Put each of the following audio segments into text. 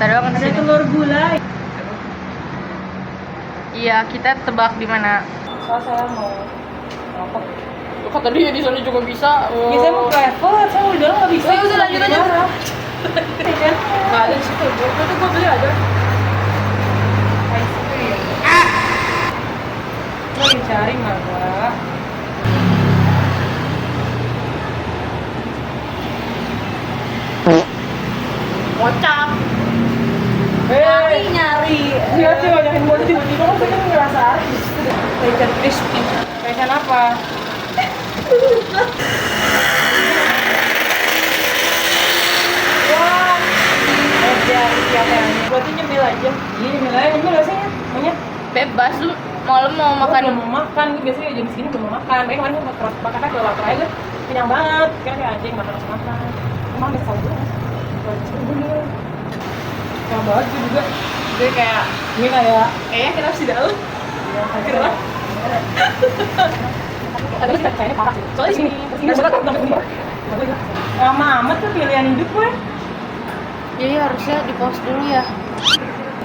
kita doang Ada kesini. telur gulai. Iya, kita tebak di mana. Saya mau apa? Kata dia di sana juga bisa. Ya saya mau private, saya mau di dalam nggak bisa. Oh, udah lanjut aja. Nggak ada sih tuh, itu gua beli aja. Ice cream. Gua lagi cari Marwa. Kocak. Nyari. Iya sih banyakin gua tiba-tiba kan saya ngerasa artis. Bacon crispy. Bacon apa? Wah. Udah siapa yang ini? Berarti nyemil aja. Iya nyemil aja, nyemil gak sih ya? Maunya? Bebas lu malam mau makan. Belum mau makan, biasanya jam segini belum mau makan. Kayak kemarin gua makan kalau lapar aja, kenyang banget. Kira kayak anjing makan langsung makan. Emang udah selalu gue. Bener. Kenyang banget gue juga. Gue kayak ini kayak kita harus di dalam. Iya, gerak. Tapi kayaknya parah sih. Soalnya di sini suka tuh sini. Lama amat tuh pilihan hidup gue. Jadi harusnya di pause dulu ya.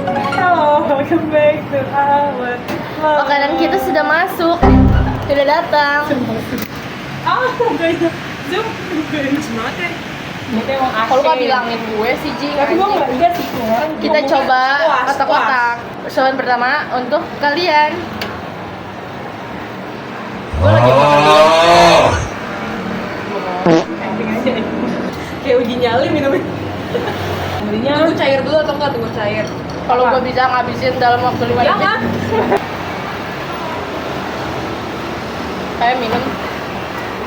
Hello, welcome back to our Makanan kita sudah masuk. Sudah datang. Gaya Zoom cringe banget ya. Itu emang asik. Kalau nggak bilangin gue sih, Ji. Tapi gue nggak lihat sih. Kita coba kotak-kotak. Soalan pertama untuk kalian. Gue lagi makan dulu. Camping aja. Kayak uji nyali minumnya. Tunggu cair dulu atau enggak tunggu cair? Kalau gue bisa ngabisin dalam waktu 5 detik. Jangan. Kayak minum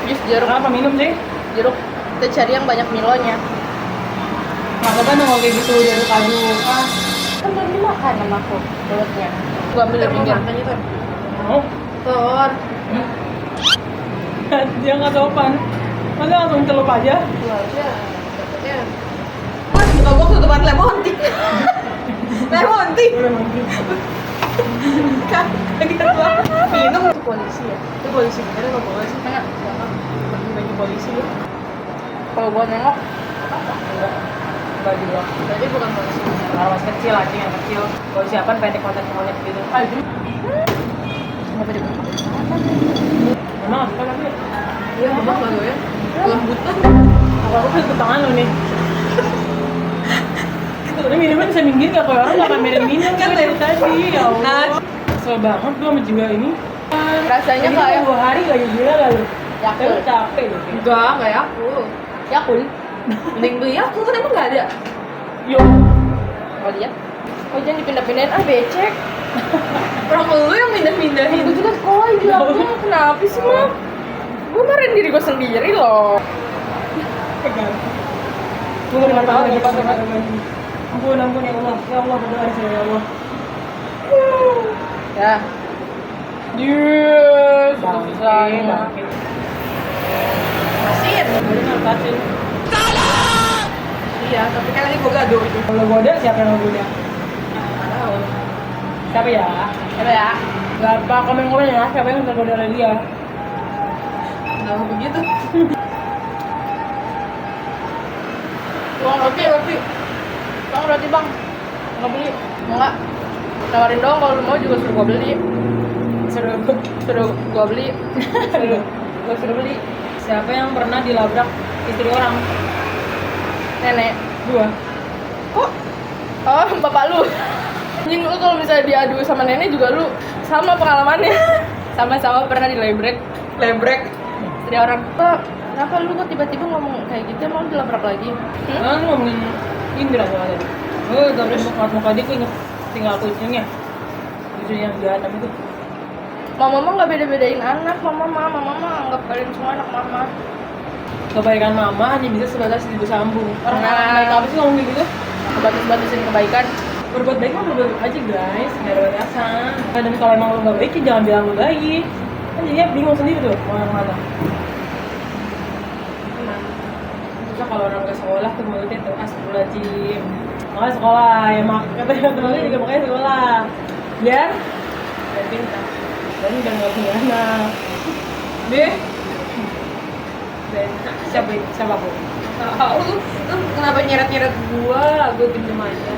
jus jeruk. Kenapa minum sih? Jeruk kita cari yang banyak milonya. Nggak apa-apa dong kalau kayak gitu diaduk-aduk. Kan belum dimakan sama aku perutnya. Gue ambil dari pinggir. Mau? Tor. Dia nggak sopan. Masa langsung celup aja? Mas, muka gue ketutupan lemon tea. Lemon tea. Kan, minum itu polisi ya? Itu polisi bener nggak boleh sih? Mana? Pakai baju polisi ya? Kalau gue nengok, Enggak juga. berarti bukan polisi. Kalau masih kecil aja yang kecil. Polisi apa pendek konten monyet gitu. Kenapa dia? Emang apa lagi? Iya, babak lah gue ya. Lembutan. Aku kan tangan lo nih. Udah minumnya bisa minggir nggak? Kalau orang nggak pamerin minum kan dari tadi. Ya Allah. Kesel banget gue sama jiwa ini. Rasanya Ini kayak 2 hari gak gila gak lu? Yakult. Tapi capek loh. enggak Yakult. Yakult. Mending beli Yakult kan emang nggak ada. Yo. Oh lihat. Oh jangan dipindah-pindahin becek. Orang lu yang pindah-pindahin. Itu juga koi bilangnya kenapa sih Mam? Gue marahin diri gue sendiri loh. Pegang. Gue nggak tahu lagi pakai lagi. Ampun ya Allah. Ya Allah berdoa aja ya Allah. Ya. Yes. Bangke. Masin. Udah ngatasin. Iya, tapi kan lagi gue gaduh itu. Kalau goda siapa yang goda? Tahu. Siapa ya? Siapa ya? Gak apa komen ya. Siapa yang tergoda oleh dia? Nggak begitu. Bang roti. Bang roti bang. Nggak beli. Enggak. Tawarin dong kalau lu mau juga suruh gua beli. Suruh gua beli. Suruh beli. Siapa yang pernah dilabrak istri orang? Nenek. 2. Kok? Oh, bapak lu. Anjing lu kalau misalnya diadu sama nenek juga lu sama pengalamannya. Sama-sama pernah dilebrek. Istri orang. Pak, kenapa lu kok tiba-tiba ngomong kayak gitu? Emang dilabrak lagi? Nah, lu ngomongin Indra soalnya. Oh, terus muka dia inget tinggal kucingnya. Kucing yang jahat itu. Mama nggak beda-bedain anak. Mama anggap kalian semua anak mama. Kebaikan mama hanya bisa sebatas ibu sambung. Orang Nah. baik apa sih ngomong kayak gitu? Batas-batasin kebaikan. Berbuat baik mah berbuat baik aja guys, nggak ada batasan. Dan kalau emang lu nggak baik, ya jangan bilang lu baik. Kan jadinya bingung sendiri tuh mau yang mana. Susah kalau orang ke sekolah tuh mulutnya tuh astagfirullahaladzim. Makanya sekolah ya katanya temennya juga makanya sekolah. Biar pintar. Dan nggak punya anak. B. Siapa bu? Tahu lu kenapa nyeret-nyeret gua pinjem aja.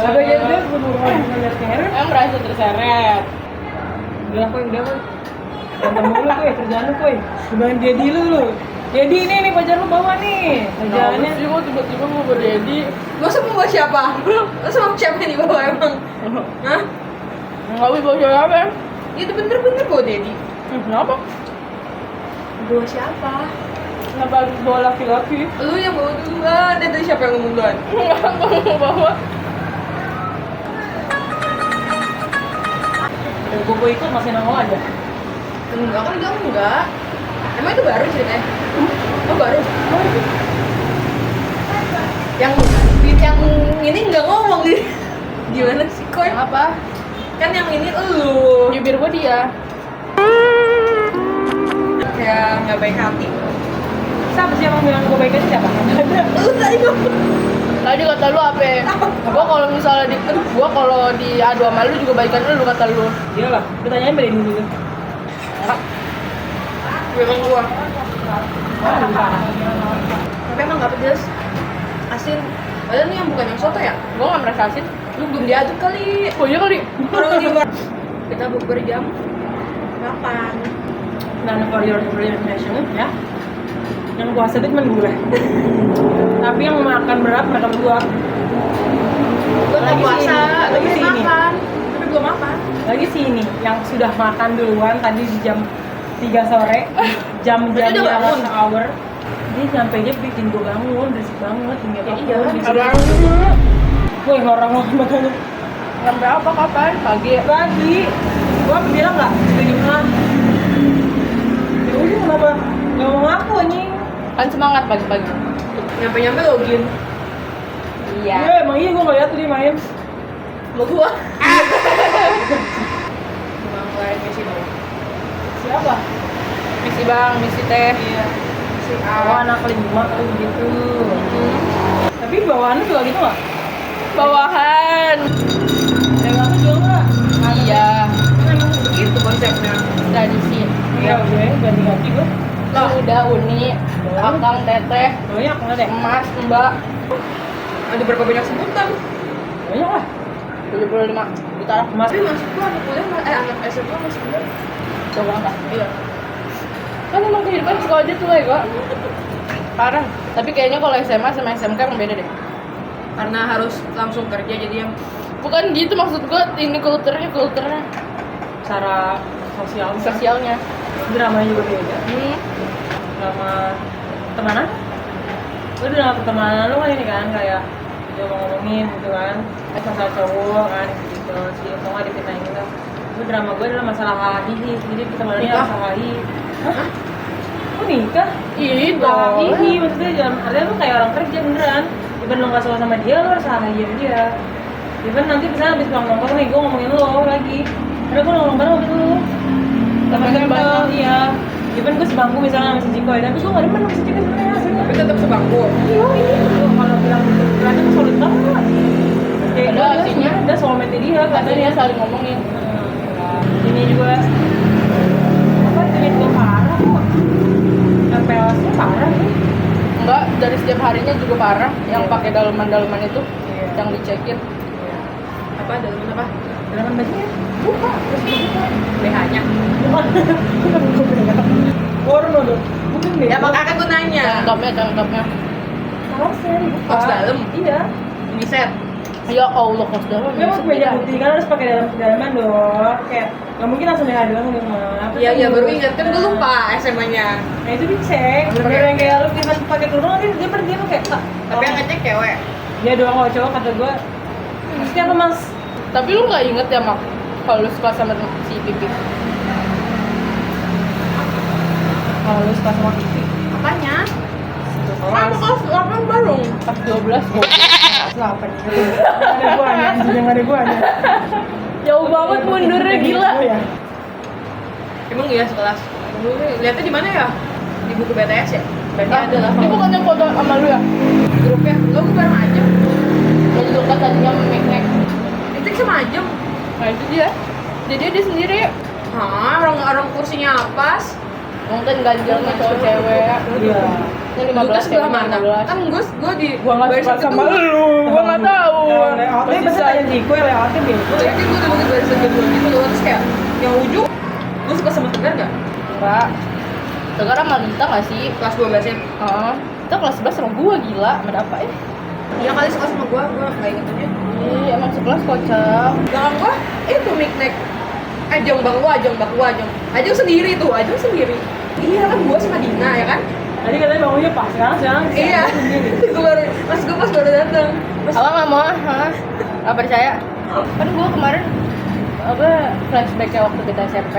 Sampai Sampai jadi gua nyeret-nyeret. Yang merasa terseret. Udah koi, Berantem mulu koi, kerjaan lu koi. Gimana Dedi lu? Dedi ini pacar lu bawa nih. Kerjaannya. Sih kok tiba-tiba mau berdedi. Lu sama bawa siapa? Lu sama siapa nih bawa emang? Hah? Enggak bisa bawa siapa ya? Itu bener-bener bawa Dedi. Kenapa? Bawa siapa? Kenapa harus bawa laki-laki? Lu yang bawa duluan, dan tadi siapa yang ngomong duluan? Enggak, aku mau bawa. Gue ikut masih nongol aja. Enggak kan, enggak. Emang itu baru ceritanya? Oh baru? Yang ini nggak ngomong nih. Gimana sih koi? Apa? Kan yang ini elu. Bibir gua dia. Kayak nggak baik hati. Siapa sih yang bilang gue baik aja siapa? Lu tadi ngomong. Tadi kata lu apa? Gua kalau misalnya gua kalau diadu sama lu juga baikan lu kata lu. Iyalah, kita tanyain beda dulu. Memang gua. Tapi emang nggak pedes. Asin. Padahal nih yang bukan yang soto ya? Gua nggak merasa asin. Lu belum diaduk kali. Oh iya kali. Orang di luar. Kita bukber jam 8. Nah, for your information ya. Yang puasa itu cuma gue. Tapi yang makan berat mereka berdua. Gua nggak puasa, lagi tapi sini. makan. Tapi belum makan. Lagi sini yang sudah makan duluan tadi di jam 3 sore, jam-jam Berarti udah bangun? rush hour. Dia nyampe aja bikin gue bangun, berisik banget, tinggal Ya aku iya, di bisa sini. Woi, orang-orang makanya Sampai apa kapan? Pagi. pagi. Gua bilang nggak, gimana? Ya udah kenapa nggak mau ngaku anjing? Kan semangat pagi-pagi. Nyampe-nyampe login. Iya. Ya, emang iya gua nggak lihat tuh dia main. Mau gua. Emang lain misi dong. Siapa? Misi bang, misi teh. Iya. Si Oh, anak 5 kali begitu. Tapi bawaannya juga gitu nggak? Bawahan. Yang aku juga nggak. Iya. Emang begitu konsepnya. Tradisi. Iya, udah ganti-ganti gua. Lah udah Uni, Akang, Teteh, Banyak nggak deh? Emas, Mbak. Ada berapa banyak sebutan? Banyak lah. 75 juta lah. Mas, Tapi masuk gua anak kuliah, anak SMA masih muda. Coba enggak? Iya. Kan emang kehidupan sekolah aja tuh ya kok. Parah. Tapi kayaknya kalau SMA sama SMK emang beda deh. Karena harus langsung kerja jadi yang Bukan gitu maksud gua, ini kulturnya secara sosialnya. dramanya juga beda. Drama pertemanan. Lu drama pertemanan lu kan ini kan kayak dia ngomongin gitu kan, masalah cowok kan gitu, si Tonga dipindahin gitu. Itu drama gue adalah masalah hihi, jadi pertemanannya Nikah? masalah hihi. Hah? Kok nikah? Ih, Nah, boleh. hihi maksudnya jangan, artinya lu kayak orang kerja beneran. Even lu gak suka sama dia, lu harus salah hihi dia. Even nanti misalnya habis pulang nongkrong nih, gue ngomongin lu lagi. Karena gue nongkrong bareng sama lu. Temennya banyak. Iya. Even gue sebangku misalnya sama si Jikoy, tapi gue gak demen sama si Jikoy sebenarnya. tapi tetap sebangku. Iya, kalau bilang gitu, ternyata tuh solid banget. Kayak Padahal gue aslinya ada soulmate dia Katanya katanya. saling ngomongin. Ini juga apa jenis gue parah kok. MPLS-nya parah nih. Enggak, dari setiap harinya juga parah. Yang pakai daleman-daleman itu, Iya. yang dicekin. Apa dalam apa? Dalaman bajunya buka, terus dibuka. BH-nya. Bukan porno dong, bukan deh. Ya makanya gue nanya. Cangkapnya. Kaosnya dibuka. Kaos dalam? Iya. Ini set. Ya Allah, kos dalam. Dia mau meja putih kan harus pakai dalaman dong. Kayak nggak mungkin langsung BH doang di rumah. Iya iya baru ingat kan gue lupa SMA-nya. Nah itu dicek. Bener yang kayak lu bisa pakai kerudung nanti dia pergi lu kayak. Tapi yang ngecek cewek. Dia doang kalau cowok kata gue. Maksudnya apa mas? Tapi lu nggak inget ya mak kalau lu suka sama si Pipi? Kalau lu suka sama Kiki. Apanya? Kelas. Kelas 8 baru. Pas 12 kok. Kelas 8 gitu. Ada guanya, yang ada guanya. Jauh banget mundurnya gila. Ya. Emang iya sekelas. Lihatnya di mana ya? Di buku BTS ya? Berarti ada lah. Ini bukan yang foto sama lu ya? Grupnya. Enggak gue bareng aja. Yang suka tadinya memeknek. Itu sama aja. Nah itu dia. Jadi dia sendiri. Hah, orang kursinya apes. Mungkin ganjalnya cowok cewek. Iya. Yang Lu 15 sebelah cewek, mana? 15. Kan gue di Gua nggak barisan suka sama kedua. Lu, gua nggak tahu. Layoutnya Masih pasti tanya Jiko ya, layoutnya bego. Jadi gue udah di barisan kedua gitu loh. Terus kayak yang ujung lu suka sama Tegar nggak? Enggak. Tegar sama Lita nggak sih? Kelas 12 ya? Heeh. Kita kelas 11 sama gua gila, ada apa ya? Ya kali suka sama gue nggak inget aja. Ih, emang sekelas kocak. Belakang gue itu miknek Ajeng bakwa, Ajeng sendiri tuh, Ajeng sendiri. Iya kan gue sama Dina ya kan? Tadi katanya bangunnya pas, sekarang Iya. sendiri. Gue baru pas baru datang. Apa nggak mau? Hah? Nggak percaya? Kan gua kemarin apa flashbacknya waktu kita SMP.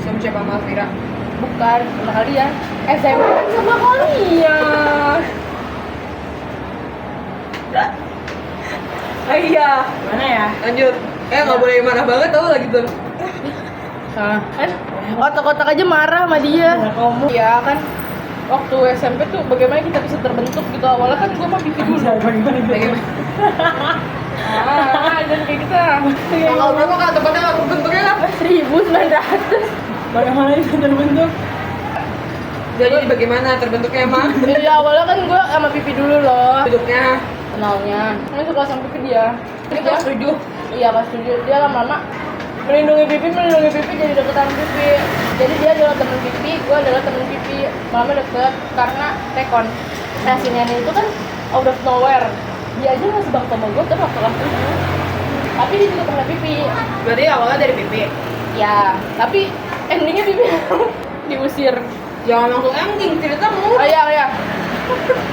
Sama siapa sama Alvira? Bukan sama kalian. SMP sama kalian. Ah iya. Mana ya? Lanjut. Nggak boleh marah banget tau lagi tuh. Nah, kan otak-otak aja marah sama dia. Ya, kamu. Iya kan. Waktu SMP tuh bagaimana kita bisa terbentuk gitu. Awalnya kan gua mah pipi dulu. Bagaimana gitu? Bagaimana? Jangan kayak kita. Tanggal berapa kak? Tepatnya nggak bentuknya kan? 1900. Bagaimana itu terbentuk? Jadi bagaimana terbentuknya emang? Iya awalnya kan gua sama pipi dulu loh. Bentuknya. Kenalnya. Ini suka sama pipi dia. Ini kelas 7. Iya pas 7 dia lama-lama melindungi pipi jadi deketan pipi. Jadi dia adalah temen pipi, gua adalah temen pipi. Lama deket karena tekon. Nah si Nenek itu kan out of nowhere. Dia aja nggak sebang sama gua kan waktu kelas 7. Tapi dia juga pernah pipi. Berarti awalnya dari pipi. Ya, tapi endingnya pipi diusir. Jangan langsung ending ceritamu. Oh iya.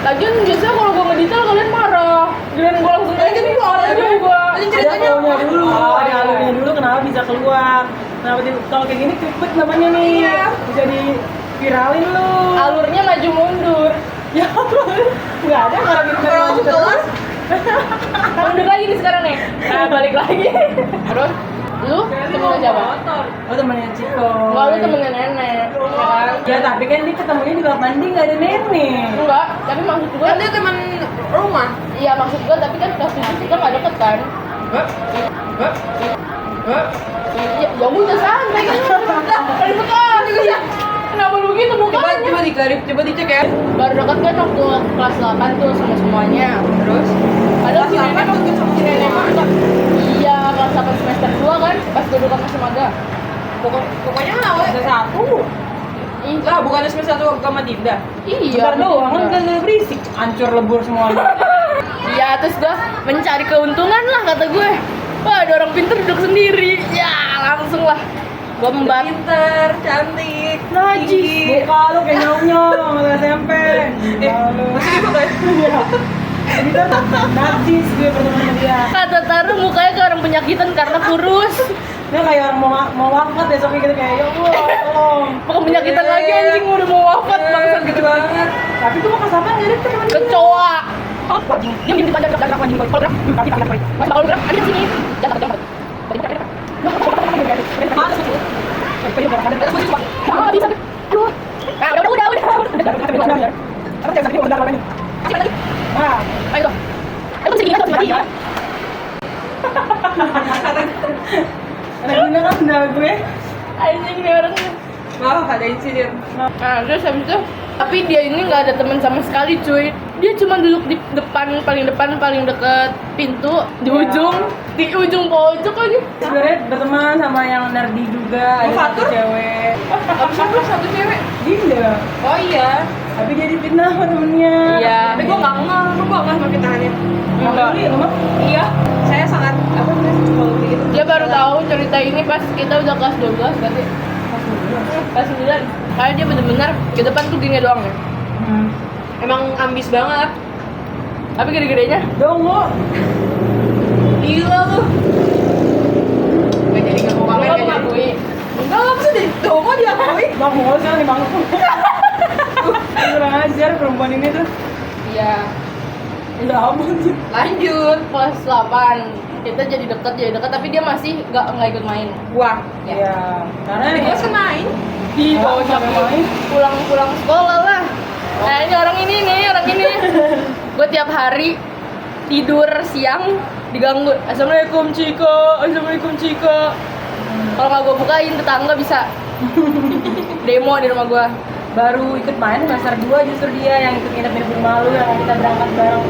Lagian biasanya kalau gua ngedetail kalian marah. Giliran gua langsung Tadi kan gua awalnya juga. Tadi Ada ceritanya taunya apa? dulu, ada alurnya dulu kenapa bisa keluar. Kenapa kalau kayak gini cepet namanya nih. Iya. Bisa di viralin lu. Alurnya maju mundur. Ya nggak ada kalau gitu Kalau langsung kelas. Mundur lagi nih sekarang nih. Nah, balik lagi. Terus lu temennya siapa? Oh temannya Ciko. Enggak, lu temennya Nenek. Ya kan? Ya tapi kan dia ketemunya di kamar mandi nggak ada nenek. Enggak, tapi maksud gua Kan dia teman rumah. iya maksud gua tapi kan kelas 7 kita nggak deket kan? Enggak. Iya, ya udah santai kan. Kali bekasi. Kenapa lu gitu mukanya? Coba dicek ya. Baru deket kan waktu kelas 8 tuh sama semuanya. Terus? Padahal si Kelas Nenek 8 waktu deket sama si Nenek semua. juga. Iya, kelas 8 semester 2 kan, pas gua deket masih maga. Pokoknya awalnya Ada satu. Ih, lah bukannya semester 1 sama Dinda. iya. Bentar doang kan bener. gak berisik. Hancur lebur semuanya. Iya, terus gua mencari keuntungan lah kata gue. Wah, ada orang pinter duduk sendiri. Ya, langsung lah. Gua membantu. Pinter, cantik, Najis. Muka lu kayak nyong-nyong sama SMP. Lalu. Masih gitu kan? Iya. Jadi tuh najis gue bertemu sama dia. Kata Taruh mukanya kayak orang penyakitan karena kurus. Dia kayak orang mau wafat besoknya gitu kayak ya Allah tolong. Bukan penyakitan lagi anjing udah mau wafat bangsa gitu banget. Tapi tuh mau ke Sapan jadi temen dia. kecoa. Diam di depan jangan anjing kalau gerak. Mas kalau gerak ada di sini. Jangan. Ah, bisa. Aduh. Ah, udah. Ah, Ayo. Ayo sini aja mati ya. ada guna kan benda gue. Anjing nih orang. Maaf ada insiden. Nah, terus habis itu tapi dia ini nggak ada teman sama sekali cuy. Dia cuma duduk di depan paling deket pintu di ujung pojok lagi. Sebenarnya berteman sama yang nerdy juga, ada satu Fatur? cewek. Siapa satu cewek? Dinda. Oh iya. Tapi dia difitnah sama temennya. Iya. Tapi gue nggak ngeh, gue nggak sama fitnahannya. Enggak. Lu Iya. Saya sangat apa namanya kalau begitu. Dia baru tahu cerita ini pas kita udah kelas 12 berarti. Kelas 9. Kayak dia bener-bener ke depan tuh gini doang ya. Emang ambis banget. Tapi gede-gedenya Dongo. Gila lu. Gak jadi nggak mau kalau pamer ya. mengakui. Enggak lah, bisa deh. Tuh kok diakui. Bang mau sekarang di bangku. Kurang ajar perempuan ini tuh. Iya. Udah aman sih. Lanjut. Kelas 8 kita jadi dekat tapi dia masih nggak ikut main. Wah. Iya. Karena Tapi gue main. Di Oh, bocah sampai main. pulang sekolah lah. Nah ini orang ini gue tiap hari tidur siang diganggu. Assalamualaikum Ciko. Kalau nggak gue bukain tetangga bisa demo di rumah gue. baru ikut main semester 2 justru dia yang ikut nginep di rumah lu, yang kita berangkat bareng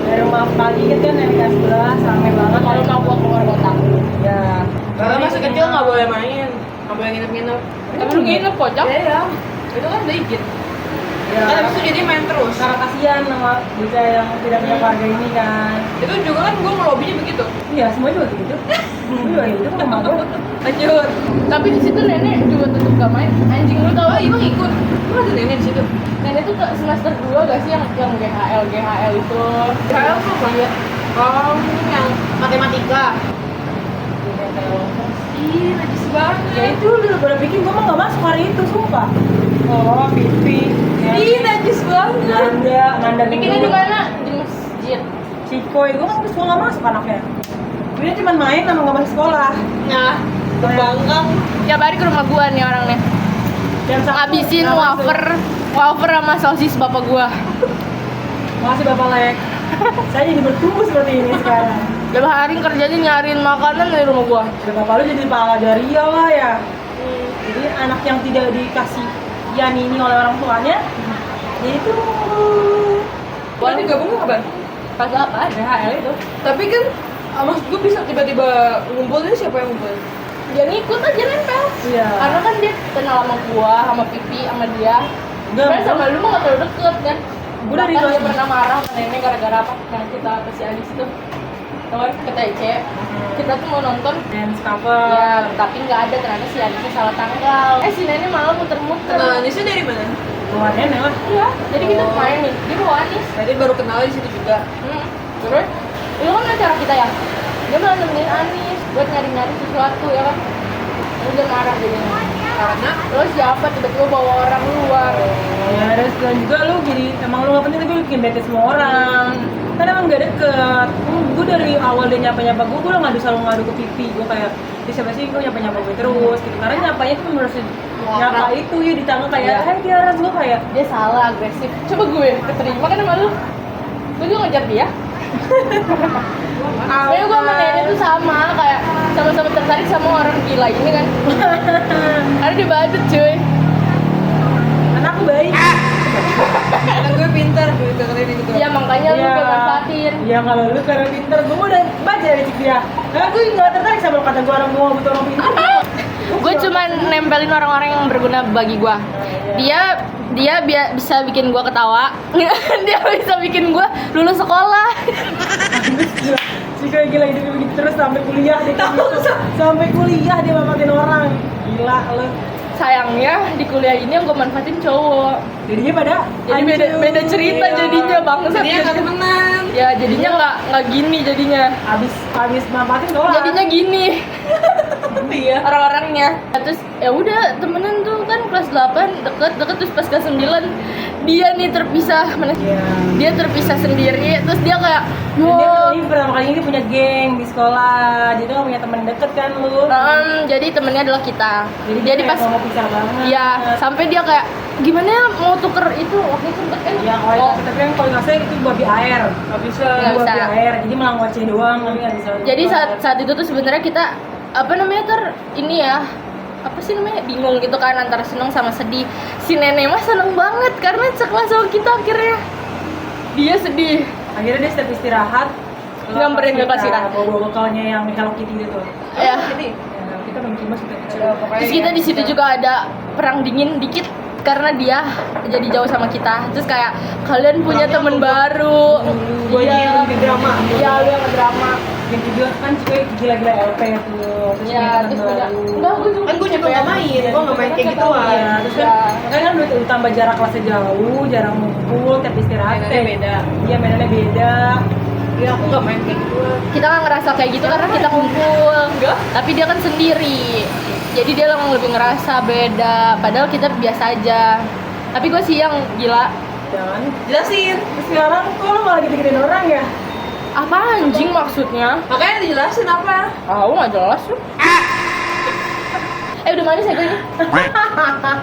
dari rumah pagi gitu kan yang kelas 11 rame banget. Kalau mau gua keluar kota. Ya. Kalau masih kecil nggak boleh main, nggak boleh nginep-nginep. Tapi lu nginep kocak. Iya, itu kan udah izin. Ya. Kan habis itu jadi main terus. Karena kasihan sama bocah yang tidak punya keluarga ini kan. Itu juga kan gue ngelobinya begitu. Iya, semua juga gitu. Semua juga gitu kan sama gue. Lanjut. Tapi di situ nenek juga tetap gak main. Anjing lu tau Oh, Ibang ikut. Lu ada nenek di situ. nenek tuh ke semester 2 gak sih yang GHL itu. Saya tuh banget. Oh, ini yang matematika. Ih, najis banget. Ya itu udah pada bikin gue mah gak masuk hari itu, sumpah. Oh, pipi. Ih, najis banget. Nanda Bikinnya di mana? Di masjid. Cikoy, gue kan sekolah gak masuk anaknya. Dia cuma main sama gak masuk sekolah. Nah, kebanggang. Tiap hari ke rumah gua nih orangnya. Jam Sabtu Ngabisin nggak wafer sama sosis bapak gua. Makasih Bapak Lek. Saya jadi bertumbuh seperti ini sekarang. Tiap hari kerjanya nyariin makanan dari rumah gua. Dan Bapak lu jadi kepala Daria lah ya. Jadi anak yang tidak dikasih Yanini oleh orang tuanya, jadi itu Boleh digabung nggak, Bang? Kagak apa GHL itu. Tapi kan maksud gue bisa tiba-tiba ngumpulnya siapa yang ngumpul? Dia ngikut aja nempel. Iya. Karena kan dia kenal sama gua, sama Pipi, sama dia. Enggak, Kan sama lu mah gak terlalu deket kan. Gua dari Bahkan dia kelas- pernah marah sama nenek gara-gara apa? Yang kita ke si Adis itu. Tau kan ke TC. Kita tuh mau nonton. dance cover. Ya, tapi nggak ada, ternyata si Adisnya salah tanggal. Si nenek malah muter-muter. Nah, Anisnya dari mana? Bawa nenek lah. Iya, jadi kita main nih. Dia bawa Anis. Berarti baru kenal di situ juga. Terus, itu kan acara kita ya. Dia malah nemenin Anis buat nyari-nyari sesuatu ya kan. Udah marah jadinya. Karena Terus siapa tiba-tiba bawa orang luar. Ya, dan juga lu jadi emang lu gak penting tapi lu bikin bete semua orang. Kan emang gak deket. Gue dari awal dia nyapa-nyapa gue udah selalu ngadu ke pipi. Gue kayak, di siapa sih gue nyapa-nyapa gue terus gitu. Karena nyapanya tuh menurut nyapa itu ya di tangan kayak, hai Tiara, gue kayak Dia salah, agresif. Coba gue keterima kan sama lu. Gue juga ngejar dia. Kayaknya gue sama nenek tuh sama, kayak sama-sama tertarik sama orang gila ini kan. Karena dia badut cuy. karena aku baik. karena gue pintar, gue dengerin itu. Iya makanya lu gue manfaatin. Ya kalau lu karena pinter, gue udah baca dari cik dia. Karena gue gak tertarik sama kata gue orang tua butuh orang pinter. Gue cuma nempelin orang-orang yang berguna bagi gue. Dia bisa bikin gue ketawa. Dia bisa bikin gue lulus sekolah. Si kayak gila hidupnya begitu terus sampai kuliah dia kayak gitu. Sampai kuliah dia manfaatin orang. Gila lu. Sayangnya di kuliah ini yang gue manfaatin cowok. Jadinya pada Jadi beda cerita Iya. jadinya bangsat. Jadinya nggak temenan. Ya jadinya nggak gini jadinya. Habis manfaatin doang. Jadinya gini. Iya. Orang-orangnya. Terus ya udah temenan tuh kan kelas 8 deket terus pas kelas 9 dia nih terpisah. Iya. Dia terpisah sendiri terus dia kayak Dia wow. ini pertama kali ini punya geng di sekolah. Jadi kan punya teman deket kan lu. Jadi temennya adalah kita. Jadi Jadi kayak pas mau pisah banget. ya sampai dia kayak gimana ya mau tuker itu waktu itu sempet kan. Ya kalau tapi yang kalau nggak salah itu babi air. Nggak bisa. Nggak Babi bisa. air. Jadi malah ngoceh doang tapi nggak bisa. Jadi saat itu tuh sebenarnya kita apa namanya ini ya apa sih namanya bingung gitu kan antara seneng sama sedih. Si nenek mah seneng banget karena sekelas sama kita akhirnya. Dia sedih. Akhirnya dia setiap istirahat Nyamperin ke kelas kita. bawa bekalnya yang Hello Kitty gitu. Ya. Ini. Ya, kita mungkin masih kecil. Terus kita di situ juga ada perang dingin dikit karena dia jadi jauh sama kita. Terus kayak kalian punya temen baru. Gua yang di drama. Iya, lu yang drama. Yang juga kan juga gila-gila LP tuh. Terus Iya, punya terus teman punya. baru. Enggak, gue juga. Kan gue juga nggak main, gue nggak main kayak gituan. Iya, terus kan kan udah tambah jarak kelasnya jauh, jarang ngumpul, tiap istirahat Mainannya beda. Iya, mainannya beda. Iya, aku nggak main kayak gituan. Kita nggak ngerasa kayak gitu karena kita kumpul. Enggak. Tapi dia kan sendiri. Jadi dia lebih ngerasa beda. Padahal kita biasa aja. Tapi gue sih yang gila. Jangan. Jelasin. Terus sekarang kok lo malah gitu-gituin orang ya? Apa anjing maksudnya? Makanya dijelasin apa? Ah, nggak jelas lu. Udah manis ya gue ini.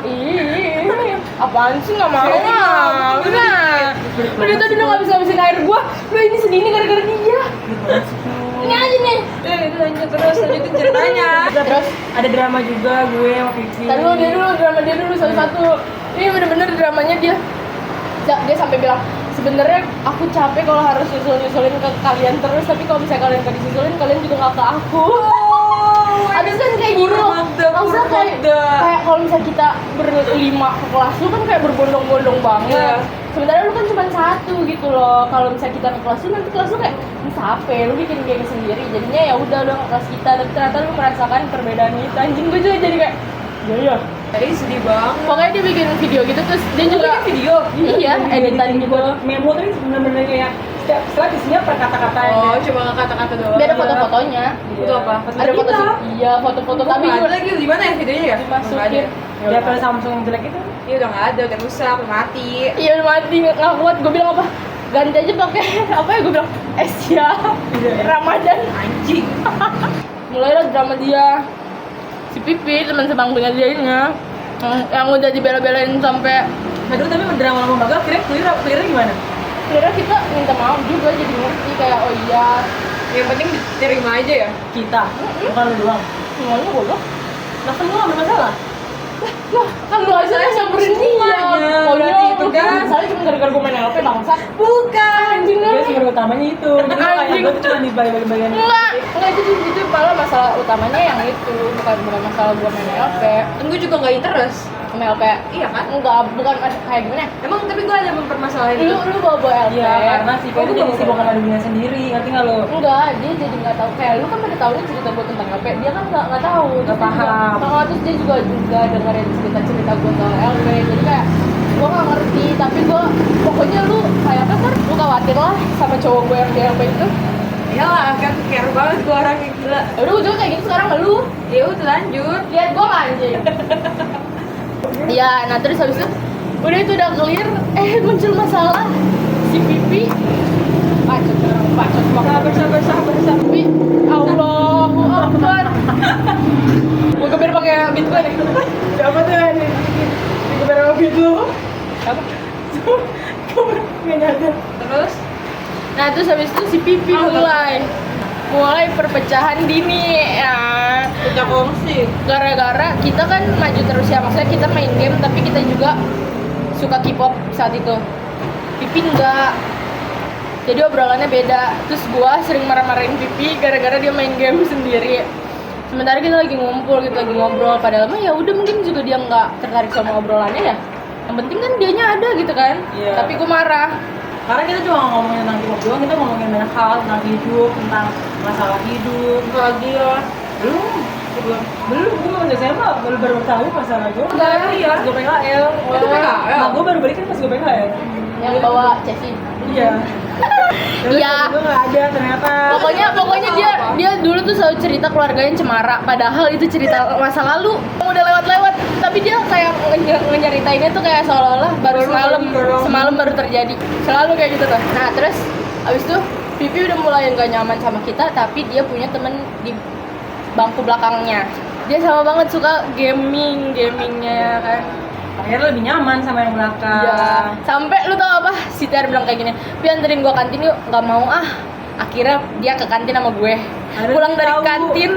Ih, apaan sih nggak mau Saya ah juga. udah udah tadi udah nggak bisa habisin air gua udah ini sedih nih gara-gara dia ini aja nih Itu lanjutin ceritanya. terus ada drama juga gue sama Vivi. tadi lu dia dulu drama dia dulu satu-satu ini bener-bener dramanya dia sampai bilang sebenarnya aku capek kalau harus nyusulin ke kalian terus tapi kalau misalnya kalian gak disusulin kalian juga gak ke aku abis kan kayak gitu maksudnya kayak kalau misalnya kita berlima ke kelas lu kan kayak berbondong-bondong banget sementara lu kan cuma satu gitu loh kalau misalnya kita ke kelas lu nanti kelas lu kayak capek lu bikin geng sendiri jadinya ya udah ke kelas kita tapi ternyata lu merasakan perbedaan itu anjing gue juga jadi kayak iya Tadi sedih banget. pokoknya dia bikin video gitu terus dia juga video. iya editan gitu Memo tuh bener-bener kayak setiap isinya per kata-kata. Oh, cuma kata-kata doang. dia ada foto-fotonya Itu apa? ada foto kita. iya foto-foto tapi Nggak ada juga lagi di mana ya videonya ya? dimasukin. Nggak ada. Dia pada Samsung yang jelek itu. Iya udah nggak ada, udah rusak, udah mati. iya udah mati nggak kuat gue bilang apa ganti aja pakai apa ya gue bilang Asia Ramadan Anjing. mulailah drama dia si Pipi teman sebangkunya dia ini yang udah dibela-belain sampai Aduh tapi drama lama banget. Kira gimana? kira kita minta maaf juga jadi ngerti kayak oh iya Yang penting diterima aja ya. Kita, bukan lu doang. semuanya goblok Lah kan lu gak ada masalah. lah kan lu aja yang nyamperin dia semuanya, oh berarti iya itu kan. misalnya cuma gara-gara gue main LP bangsat Bukan. anjing Dia lu sumber utamanya itu. Jadi kayak Anjing. gue tuh cuma di bagian-bagian. enggak itu malah masalah utamanya yang itu bukan masalah gua main LP Kan gue juga nggak interest. main LP Iya kan? enggak bukan kayak gimana Emang tapi gue ada mempermasalahin itu. lu bawa LP Iya, karena si Kau Gua jadi bawa- sibuk sama dunia sendiri, ngerti nggak lo? enggak dia jadi nggak tahu kayak lu kan pada tahu nih cerita gua tentang LP dia kan nggak tahu Nggak Terus dia paham. juga- terus dia juga dengerin cerita gua soal LP jadi kayak gua nggak ngerti tapi gua pokoknya lu kayak apa kan lu khawatir lah sama cowok gua yang di LP itu Iyalah kan care banget gue orangnya gila. ya udah ujungnya kayak gitu sekarang lu Ya udah lanjut. lihat gua nggak anjing iya nah terus habis itu udah clear muncul masalah si Pipi pacot banget Sabar. Pipi Allahu Akbar gue geber pakai Bitcoin nih Siapa tuh yang di beberapa video? apa Nggak nyadar. Terus nah terus habis itu si Pipi mulai perpecahan dini ya pecah kongsi. gara-gara kita kan maju terus ya maksudnya kita main game tapi kita juga suka K-pop saat itu Pipi enggak jadi obrolannya beda terus gua sering marah-marahin Pipi gara-gara dia main game sendiri sementara kita lagi ngumpul kita lagi ngobrol padahal mah ya udah mungkin juga dia nggak tertarik sama obrolannya ya yang penting kan dianya ada gitu kan Iya. tapi gua marah Karena kita cuma ngomongin tentang hidup doang, kita ngomongin banyak hal tentang hidup, tentang masalah hidup. Bahagia. Belum, gue masih SMA, baru tahu masalah gue. Enggak, iya. Pas gue PKL. Itu PKL? Nah, gue baru balik kan pas gue PKL. yang bawa Cesi Iya. Iya. Gue nggak ada ternyata. pokoknya dia dulu tuh selalu cerita keluarganya cemara padahal itu cerita masa lalu yang udah lewat tapi dia kayak ngeceritainnya tuh kayak seolah-olah baru semalam baru terjadi selalu kayak gitu tuh nah terus abis itu Pipi udah mulai gak nyaman sama kita tapi dia punya temen di bangku belakangnya dia sama banget suka gamingnya kan Akhirnya lebih nyaman sama yang belakang. ya sampai lu tau apa si Tiar bilang kayak gini Pi anterin gua kantin yuk nggak mau akhirnya dia ke kantin sama gue Akhirnya pulang dia dari tahu. kantin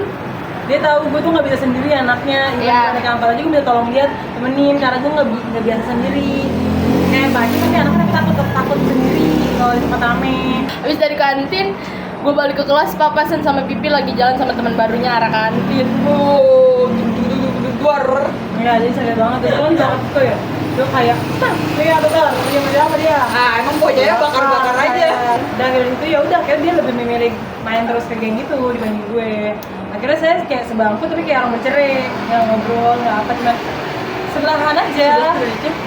Dia tahu gue tuh nggak bisa sendiri anaknya. Iya. Di kantor aja gue minta tolong dia temenin karena gue nggak biasa sendiri. Kayak banyak tapi anaknya takut sendiri kalau di tempat rame. habis dari kantin gue balik ke kelas papasan sama Pipi lagi jalan sama teman barunya arah kantin Duar. Ya jadi sakit banget itu kan banget tuh ya. Dia kayak, dia betul, dia mau apa dia? Ah emang bocahnya bakar-bakar aja. Dan dari itu ya udah akhirnya dia lebih memilih main terus ke geng itu dibanding gue. Akhirnya saya kayak sebangku tapi kayak orang bercerai, nggak ngobrol, nggak apa cuma sebelahan aja.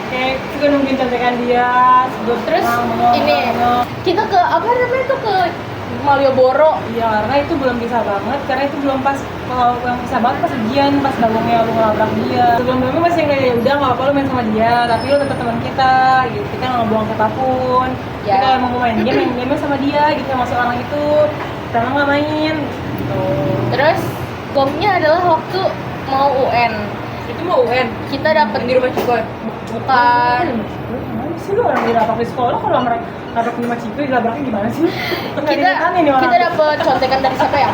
Kayak juga nungguin contekan dia. terus ini kita ke apa namanya tuh ke Malioboro Iya karena itu belum bisa banget, karena itu belum pas. Kalau yang bisa banget pas ujian, pas bagongnya lu ngelabrak dia. Sebelum-sebelumnya masih kayak ya udah nggak apa-apa lu main sama dia, tapi lu tetap teman kita, gitu. Kita nggak ngebuang siapapun. Ya. Kita kalau mau main game sama dia, gitu sama seorang itu. Kita nggak main. Gitu. terus gomnya adalah waktu mau UN Itu mau UN kita dapat di rumah Cikon. Bukan. Gimana sih lu orang dirapak di sekolah kalau mereka nabrak 5 cipir dilabraknya gimana sih? Kita dapet contekan dari siapa ya?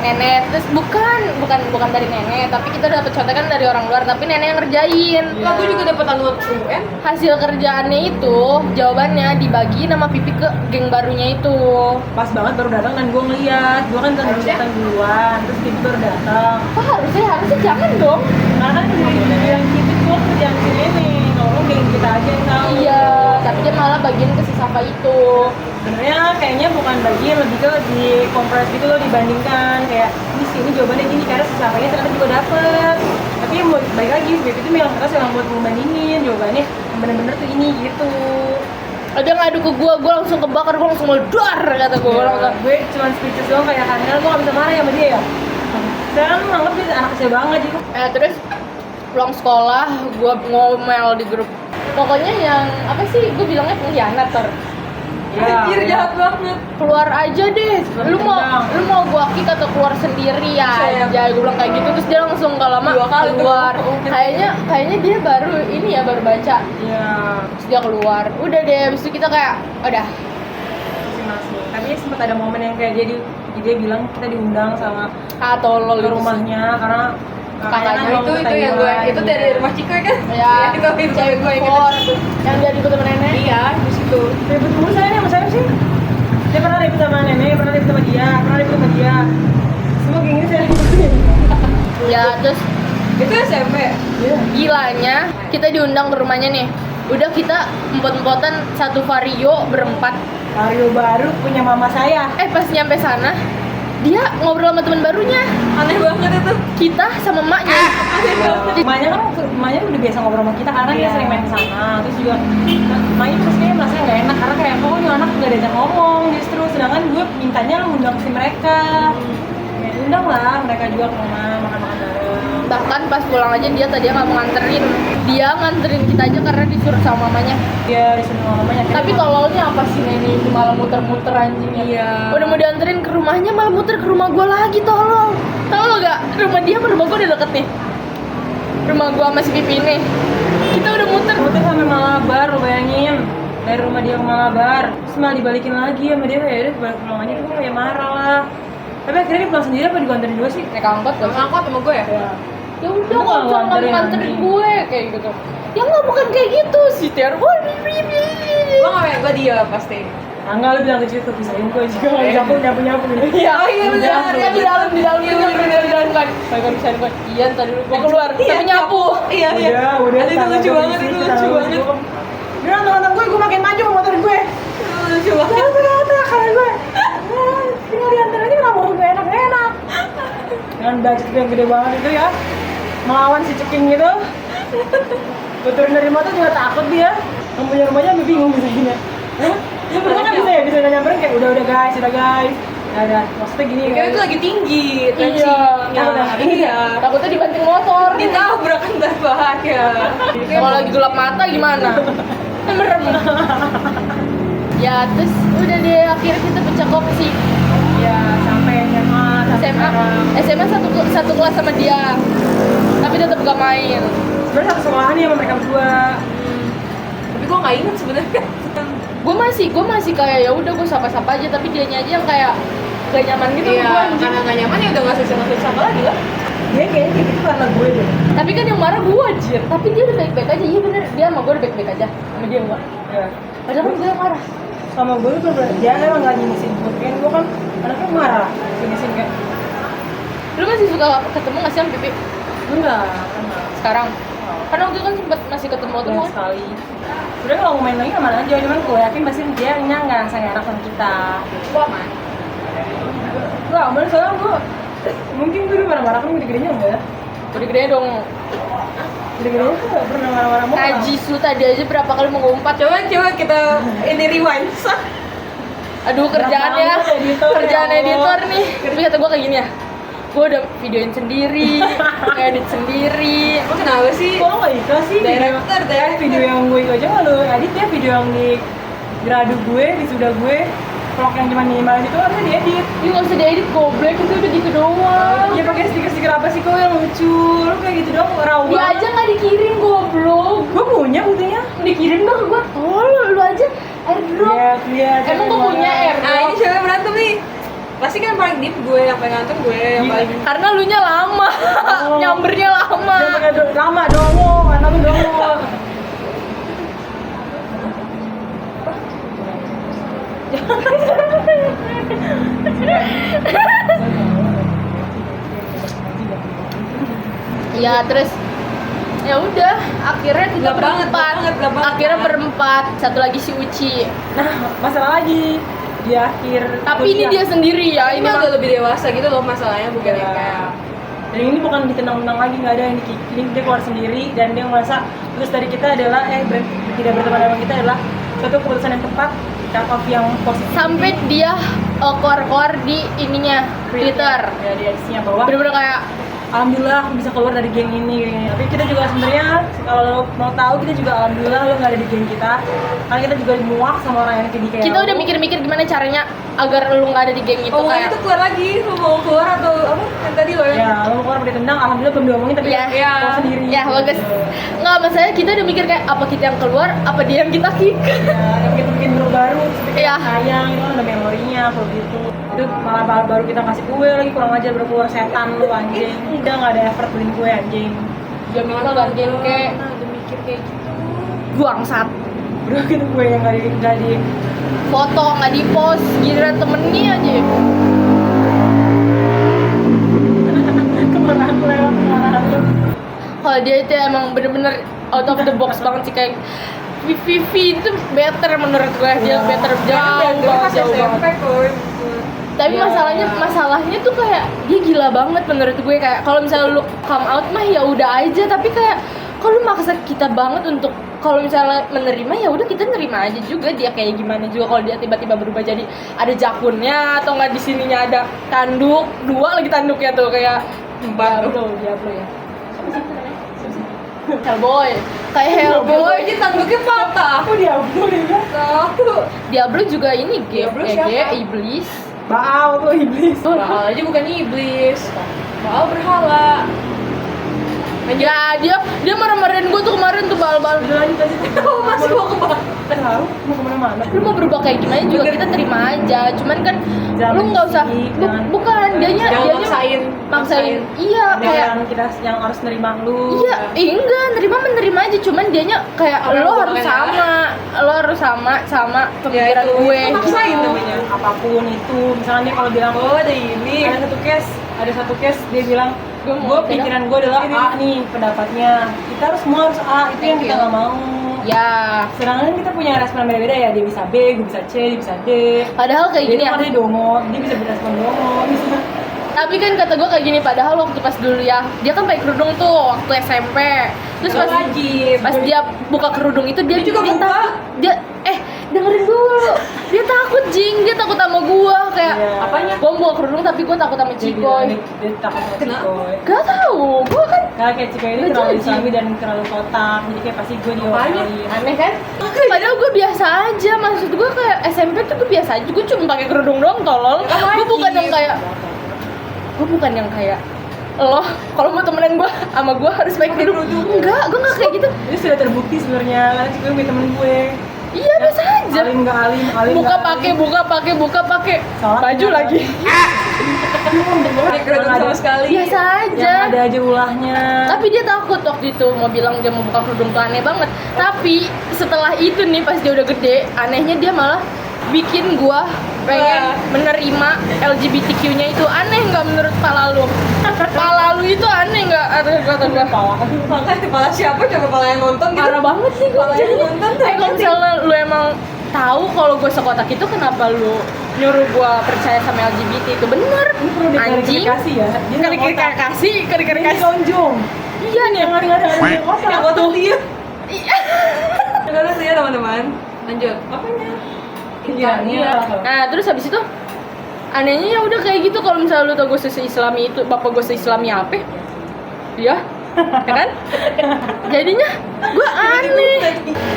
Nenek. Terus bukan dari nenek, tapi kita dapet contekan dari orang luar, tapi nenek yang ngerjain. Lah gue juga dapat anuan UN. Hasil kerjaannya itu jawabannya dibagi nama Pipi ke geng barunya itu. Pas banget baru datang dan gue ngeliat, gue kan datang duluan, terus Pipi baru datang. Kok harusnya jangan dong. Karena kan yang Pipi tuh kerjaan si nenek, kalau lu geng kita aja yang tahu. Iya, tapi dia malah bagian ke si Safa itu. Sebenarnya kayaknya bukan bagian, lebih ke di kompres gitu loh, dibandingkan kayak ini sini jawabannya gini karena sesapanya ternyata juga dapet. Tapi yang buat baik lagi, Beb itu memang kertas yang buat ngebandingin jawabannya yang bener-bener tuh ini gitu. Dia ngadu ke gue langsung kebakar, gue langsung meledar kata gue. Gue cuma speechless doang kayak Kanel, gue gak bisa marah ya sama dia ya. Sekarang lu nganggep dia anak kecil banget gitu. Terus pulang sekolah, gue ngomel di grup. Pokoknya yang apa sih, gue bilangnya pengkhianat Anjir jahat banget. keluar aja deh, lu mau gua kick atau keluar sendiri ya aja, gue bilang kayak gitu. Terus dia langsung gak lama keluar. Kayaknya dia baru baca. Iya. Terus dia keluar, udah deh, abis itu kita kayak udah Masing-masing. Tapi sempat ada momen yang kayak dia bilang kita diundang sama tolol ke rumahnya karena kakaknya Itu yang gue itu dari rumah Cikoy kan? ya, Itu cewek gue impor yang dia ribut sama nenek. Iya, di situ. ribut mulu saya nih sama saya sih. Dia pernah ribut sama nenek, pernah ribut sama dia. Semua geng ini saya ributin. Ya terus Itu SMP. Iya. gilanya kita diundang ke rumahnya nih, udah kita empot-empotan satu vario berempat. Vario baru punya mama saya. Pas nyampe sana dia ngobrol sama teman barunya, Aneh banget itu. kita sama emaknya. Emaknya udah biasa ngobrol sama kita karena dia sering main ke sana. Terus juga emaknya terus kayak merasa nggak enak karena kayak kok ini anak nggak diajak ngomong justru, sedangkan gue mintanya lu undang si mereka. Ya undang lah mereka juga ke rumah makan-makan bareng. Bahkan pas pulang aja dia tadinya nggak mau nganterin, dia nganterin kita aja karena disuruh sama mamanya. Dia disuruh sama mamanya. Tapi tololnya apa sih Neni itu malah muter-muter anjing ya. Iya. Udah mau dianterin ke rumahnya malah muter ke rumah gua lagi, tolol. Tau gak? Rumah dia sama rumah gua udah deket nih. Rumah gua sama si Pipi ini. Kita udah muter. Muter sampai Malabar, lo bayangin. Dari rumah dia ke Malabar, terus malah dibalikin lagi sama dia. Ya udah balik ke rumahnya, tuh kayak marah lah. Tapi akhirnya dia pulang sendiri apa digantarin juga sih? Naik angkot gak sih? Angkot sama gue ya? Ya udah Lu kalau nggak nggak nganterin gue kayak gitu. Ya nggak, bukan kayak gitu sih Ter. Gue nggak dia pasti. Enggak, lu bilang kecil tuh pisahin gue juga nyapu gitu. Iya, Oh iya benar. ya di dalam kan. Baikkan bisa gue. Iya, tadi lu gua keluar, tapi nyapu. Iya. Udah. Itu lucu banget, itu lucu banget. Dia nonton gue makin maju sama motor gue. Lucu banget. Teriak karena gue. Tinggal diantar aja kenapa gue enak. Dengan budget yang gede banget itu ya. Melawan si ceking gitu. Gue turun dari motor juga takut dia. Yang punya rumahnya sampai bingung misalnya. Lu pernah kan bisa nyamperin kayak udah guys. Ya udah, maksudnya gini Kayak itu lagi tinggi tensi. Iya. Takutnya dibanting motor. Ditabrak kan berbahaya. Kalau lagi gelap mata gimana? Kan merem. Ya terus udah deh, akhirnya kita pecah kongsi. ya sampai SMA satu kelas sama dia, tapi tetap gak main. sebenarnya satu sekolahan nih sama mereka berdua. Tapi gue nggak inget sebenarnya. Gue masih kayak ya udah gue sapa-sapa aja, tapi dianya aja yang kayak gak nyaman gitu. Iya, karena nggak nyaman ya udah nggak sapa lagi lah. Dia kayaknya kayak gitu karena gue deh. Tapi kan yang marah gue aja, tapi dia udah baik-baik aja. Iya bener, dia sama gue udah baik-baik aja, sama dia enggak. Ya. Padahal kan gue yang marah. Sama gue tuh dia emang nggak nyinisin gue, kan gue kan anaknya marah, nyinisin kayak Lu masih suka ketemu nggak sih sama Pipi enggak. sekarang? Karena waktu itu kan sempet masih ketemu Banyak kan? sekali. Sebenarnya kalau mau main lagi aman aja, cuman gue yakin pasti dia nggak ngerasa nggak enak sama kita. Gue aman. Gue aman soalnya gue mungkin gue dulu marah-marah kan gede-gedenya enggak ya? Gede-gede dong. Gede-gedenya tuh nggak pernah marah-marah mau. Najis lu tadi aja berapa kali mengumpat. Coba kita ini rewind. Aduh kerjaan ya, Berapa lama editor, kerjaan ya Allah. editor nih. Tapi kata gue kayak gini ya, gue udah videoin sendiri, edit sendiri. Emang kenapa sih? Kok lo nggak ikhlas sih? Director deh. Video yang gue aja nggak lo edit ya, video yang di gradu gue, di sudah gue, vlog yang cuma minimal itu harusnya diedit. Ih gak usah diedit, goblok, itu udah gitu doang. Ya pakai stiker-stiker apa sih kok yang lucu? Lo kayak gitu dong raw Dia banget. aja gak dikirim, goblok. Gue punya buktinya? Dikirim dong ke gua. Oh, lu aja airdrop. Lihat. Emang gua punya airdrop. Nah ini siapa yang berantem nih? Pasti kan paling deep gue, yang paling ganteng gue, yang paling Karena lu nya lama. Nyambernya lama. Dia pakai lama dongo, anak lu dongo. Ya terus ya udah akhirnya kita Gelap banget, berempat. gelap banget. Akhirnya berempat, satu lagi si Uci. Nah, masalah lagi di akhir. Tapi ini kuliah. dia sendiri ya, ini ini mah mah udah lebih dewasa gitu loh masalahnya, bukan yang kayak Dan ini bukan ditendang-tendang lagi, nggak ada yang ini dia keluar sendiri dan dia merasa terus dari kita adalah tidak berteman dengan kita adalah suatu keputusan yang tepat, cut off yang positif. sampai dia keluar-keluar di ininya Twitter. Ya di isinya bahwa Bener-bener kayak alhamdulillah aku bisa keluar dari geng ini. Tapi kita juga sebenarnya kalau lo mau tahu kita juga alhamdulillah lo nggak ada di geng kita karena kita juga muak sama orang yang kayak kita lo. udah mikir-mikir gimana caranya agar lu nggak ada di geng itu oh kayak itu keluar lagi, lu mau keluar atau apa yang tadi lo Ya, lo mau keluar udah ditendang, alhamdulillah belum diomongin tapi Iya. keluar sendiri. ya bagus. Nggak, masalahnya kita udah mikir kayak apa kita yang keluar, apa dia yang kita kick. Ya, yang kita bikin baru, Iya. sayang, itu kan ada memorinya kalau gitu. Itu malah baru kita kasih kue lagi, kurang aja baru keluar setan lu anjing. Udah nggak ada effort beliin kue anjing. Dia minta gantiin kayak udah mikir kayak gitu. bangsat. Bro, gitu kue yang nggak di Foto nggak di post, giliran temennya aja. kemarahan lu lewat kemarahan lu. Kalau dia itu emang bener-bener out of the box banget sih, kayak Vivi itu better menurut gue, dia better jauh Gue pas jauh SMP banget. kok. Tapi Ya. masalahnya tuh kayak dia gila banget menurut gue, kayak kalau misalnya lu come out mah ya udah aja, tapi kayak kalau lu maksa kita banget untuk kalau misalnya menerima ya udah kita nerima aja juga dia kayak gimana juga. Kalau dia tiba-tiba berubah jadi ada jakunnya atau nggak di sininya ada tanduk, dua lagi tanduknya tuh kayak Diablo ya. Hellboy, kayak Hellboy. Ini tanduknya patah. Aku diablo dia. Tahu. Diablo juga ini Diablo siapa? iblis. Baal tuh iblis. Baal aja bukan iblis. Baal berhala. Ya dia marah-marahin gue tuh kemarin tuh bal-bal. Udah lanjut aja. Oh, masih mau ke bawah. Tahu mau kemana-mana. Lu mau berubah kayak gimana juga kita terima aja, cuman kan Jangan lu nggak usah berisik, jangan- bukan dianya Jangan maksain. iya Ada kayak yang kita yang harus nerima lu. iya enggak menerima aja, cuman dianya kayak Orang lo gue harus pengen lo harus sama pemikiran itu, gue itu maksain gitu. namanya. Apapun itu, misalnya dia kalau bilang Oh, ada ini. ada satu case dia bilang Gua mau gue pikiran gue adalah ini. A nih pendapatnya, kita harus semua harus A, itu yang kita nggak mau. Ya Sedangkan kita punya respon beda-beda ya, dia bisa B, gue bisa C, dia bisa D. padahal kayak gini ya, Dia dongo, dia bisa berespon dongo, bisa. tapi kan kata gue kayak gini, padahal waktu pas dulu ya dia kan pakai kerudung tuh waktu SMP, terus Nggak pas wajib. dia buka kerudung itu dia Dia juga buka. takut, dia dengerin dulu, dia takut Jing, dia takut sama gua kayak Iya. Apanya? gua buka kerudung tapi gua takut sama Dia Cikoy. bilang, dia takut sama Kenapa? Cikoy. Gak tahu, gua kan Karena kayak Cikoy ini Nggak terlalu jadi. islami dan terlalu kotak, jadi kayak pasti gue Apanya? diomelin. aneh kan? Padahal gua biasa aja, maksud gua kayak SMP tuh gua biasa aja, gua cuma pakai kerudung doang tolol. Kan Gua wajib. bukan yang kayak lo kalau mau temenan gua sama gua harus pakai kerudung. Enggak, gua nggak kayak gitu. Ini sudah terbukti sebenarnya, karena Cikoy punya temen gue. Iya biasa aja. Alim nggak alim, Buka nggak pakai, alim. buka pakai. Sholat Baju nggak lagi. Pakai kerudung sama sekali. Biasa aja. Yang ada aja ulahnya. Tapi dia takut waktu itu mau bilang dia mau buka kerudung tuh aneh banget. Tapi setelah itu nih pas dia udah gede, anehnya dia malah bikin gua pengen menerima LGBTQ-nya itu. Aneh nggak menurut pala lu? Pala lu itu aneh nggak? Ada kata gua. Makanya kepala siapa coba kepala yang nonton gitu. Parah banget sih gua Kepala yang jadinya. nonton tuh Kalau misalnya lu emang tahu kalau gue sekotak itu, kenapa lu nyuruh gue percaya sama LGBT itu? Bener Ini perlu anjing diklarifikasi ya. Dia nggak kotak. kasih Ini lonjong. iya nih Yang ada yang kotak. Yang kotak dia. iya. Terus ya teman-teman. Lanjut. Apanya? Pikirannya. Nah terus habis itu anehnya ya udah kayak gitu. Kalau misalnya lu tau gue se-Islami itu, bapak gue se-Islami apa ya kan jadinya gue aneh.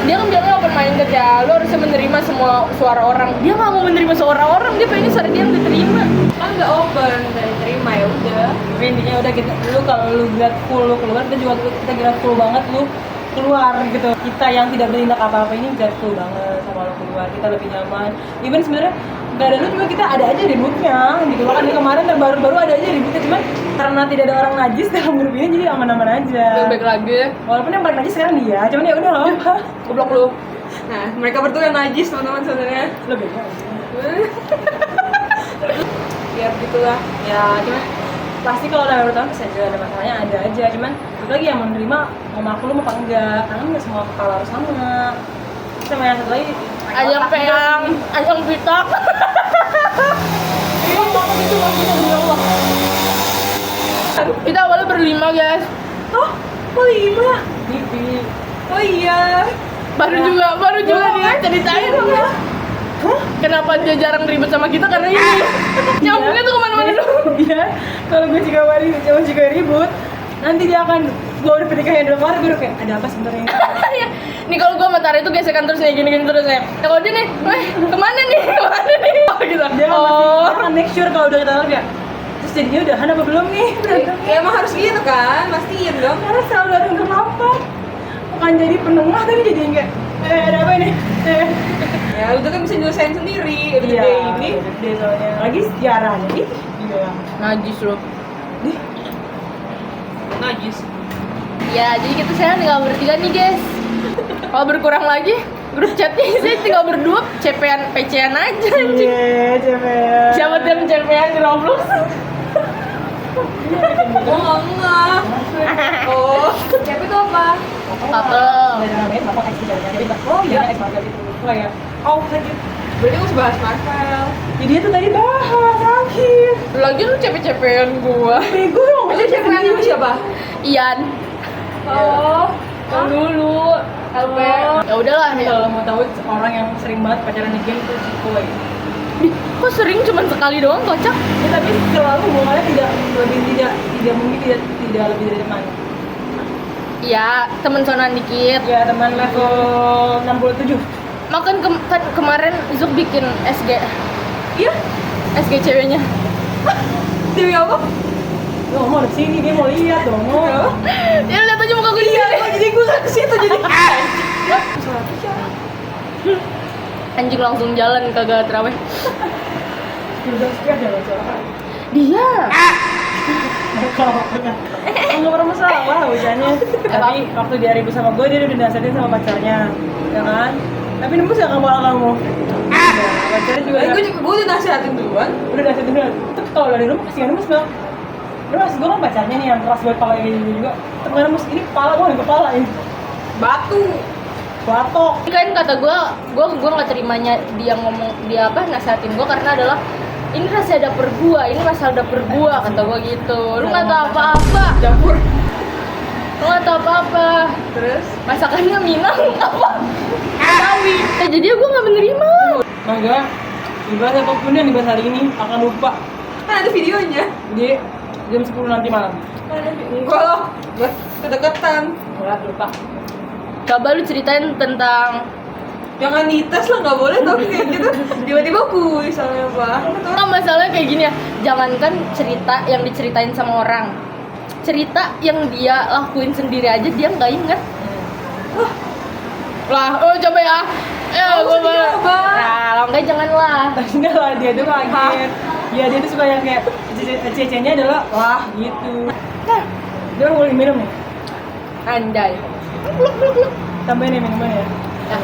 Dia kan bilangnya open minded ya, lu harusnya menerima semua suara orang. Dia nggak mau menerima suara orang, dia pengen suara dia yang diterima. Kan nggak open dan terima ya udah. Tapi intinya udah kita, lu kalau lu grateful lu keluar, kita juga kita grateful banget lu keluar gitu. Kita yang tidak bertindak apa-apa ini bisa cool banget sama lo keluar, kita lebih nyaman. Even sebenarnya nggak ada lu juga kita ada aja ributnya gitu loh kan. Kemarin baru ada aja ributnya, cuman karena tidak ada orang najis dalam grup ini jadi aman-aman aja. Baik lagi. Walaupun yang paling najis sekarang dia, cuman ya udah nggak apa-apa. Goblok lu. Nah, mereka berdua yang najis teman-teman sebenarnya. Lo beda aja. Ya begitulah. Ya cuman pasti kalau udah bertahun bisa aja ada masalahnya, ada aja. Cuman itu lagi yang menerima mau maklum apa enggak, karena nggak semua kepala harus sama yang satu lagi Ajang peyang, ajang pitak. Kita awalnya berlima guys. Oh 5. Bibi. Oh iya. Baru juga dia ceritain. Kenapa dia jarang ribet sama kita karena ini. Nyambungnya tuh kemana-mana dulu. Dia kalau gue juga ribut, nanti dia akan gue udah pernikahan udah kelar, gue udah kayak ada apa sebenarnya. Iya. Nih kalau gua sama Tara itu gesekan terus kayak gini-gini terus ya. Ya kalau dia nih, kemana nih? Oh gitu. Dia akan make sure kalau udah kita ya. Terus jadinya udahan apa belum nih? Ya emang harus gitu kan, mastiin dong. Karena selalu ada yang terlambat. Bukan jadi penengah tapi jadi kayak ada apa ini? Ya udah kan bisa nyelesain sendiri. Udah Iya, gede ini. gede soalnya. Lagi sejarah jadi. Iya. Najis loh. Najis. Ya, jadi kita sekarang tinggal bertiga nih guys. Kalau berkurang lagi, grup chatnya saya tinggal berdua, cepean, PC-an aja anjing. Iya, cepet. Siapa yang cepean di Roblox? Oh enggak. Oh, siapa itu apa? Couple. Ada namanya apa ex kita. Oh iya, ex Marvel itu. Oh ya. Oh, lanjut. Berarti harus bahas Marvel. Jadi dia tuh tadi bahas akhir. Lagi lu cepet-cepean gua. Bego dong. Itu siapa yang siapa? Ian. Oh, Yang dulu. LP. Ya udahlah Nih nih. kalau mau tahu orang yang sering banget pacaran di game itu si Koi. Kok sering cuman sekali doang kocak? Ya, tapi selalu hubungannya tidak mungkin tidak lebih dari teman. Iya, temen sonan dikit. Ya teman level 67. Makan kan kemarin Zuk bikin SG. iya. SG ceweknya. Dewi apa? Oh, mau sini dia mau lihat dong. Oh. Ya lihat aja muka gue di Iya, sini. jadi gue ke situ jadi. Anjing langsung jalan kagak terawih. Udah sekian ya masalah. Dia. Enggak pernah masalah hujannya. Tapi waktu dia ribut sama gue dia udah nasehatin sama pacarnya, ya kan? Tapi nembus ya kamu kamu. Pacarnya juga. Gue udah nasihatin duluan. Udah nasehatin duluan. Tetep kalau dari rumah kasih nembus dong. Terus gue kan pacarnya nih yang keras buat kepala ini juga. Tetep nembus ini kepala gue yang kepala ini. Batu. Batok. Kan kata gue nggak terimanya dia ngomong dia apa nasihatin gue karena adalah ini rahasia dapur gua, ini masalah dapur gua kata gua gitu. Lu nggak tahu apa-apa. Dapur. Lu nggak tahu apa-apa. Terus? Masakannya Minang apa? Betawi. Jadi gua nggak menerima. Mangga. Dibahas apapun yang dibahas hari ini akan lupa. Kan ada videonya. Di jam 10 nanti malam. Enggak lah. Kedekatan. Enggak lupa. Coba lu ceritain tentang Jangan dites lah, nggak boleh tau kayak gitu. Tiba-tiba kuis sama apa? kan masalahnya kayak gini ya. Jangankan cerita yang diceritain sama orang, cerita yang dia lakuin sendiri aja dia nggak inget. Lah, coba ya. Oh, Gua coba. Nah, kalau enggak janganlah. Enggak lah, dia tuh kaget. Ya dia tuh suka yang kayak cece-nya adalah wah gitu. Nah, Dia boleh minum nih. andai. Tambahin ya minumannya ya. Ya.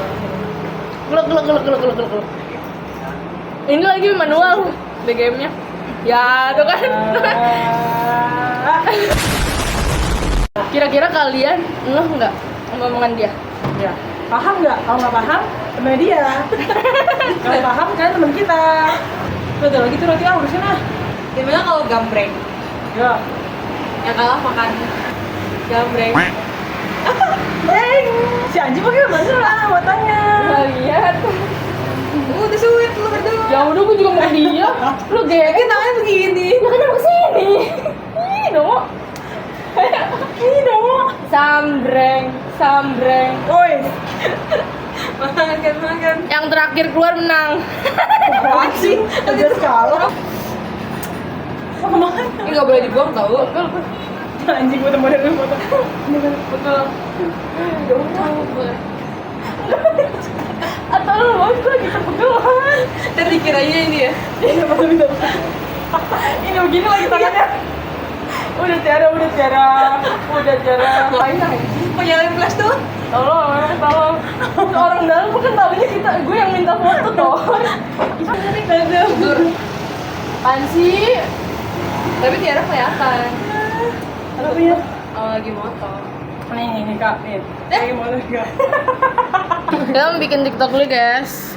Gluk. Ini lagi manual BGM-nya. Ya, tuh kan. Kira-kira kalian ngeh nggak sama omongan dia? Ya. Paham nggak? Kalau nggak paham, temen dia. Kalau paham, kan temen kita. Udah lagi tuh roti urusin ah. Gimana kalau gambreng? Ya. Yang kalah makan gambreng. Si anjing pakai bahasa lah buatannya. Lihat. Udah sweet lu berdua. Ya udah, gue juga mau ke dia. Lu Kayak gede. tangannya begini. Ya kan aku kesini. Ih, dong. Ini dong. Sambreng. Woi. Makan. Yang terakhir keluar menang. Apaan sih? Ada skala. Mau kemana? Ini nggak boleh dibuang tau. Anjing gue temenin lu foto. Betul. gue. Atau lu mau gue lagi kepegelan. Dan dikiranya ini ya. Ini baru minta. Ini begini lagi tangannya. Udah Tiara. Ngapain anjing? Penyalain flash tuh. Tolong. Orang dalam kan tahunya gue yang minta foto toh. Tidur. Apaan sih? Tapi Tiara kelihatan. Apa ya? Lagi motor. Nih Kak, nih. Gimana Kak? Kita bikin TikTok dulu, guys.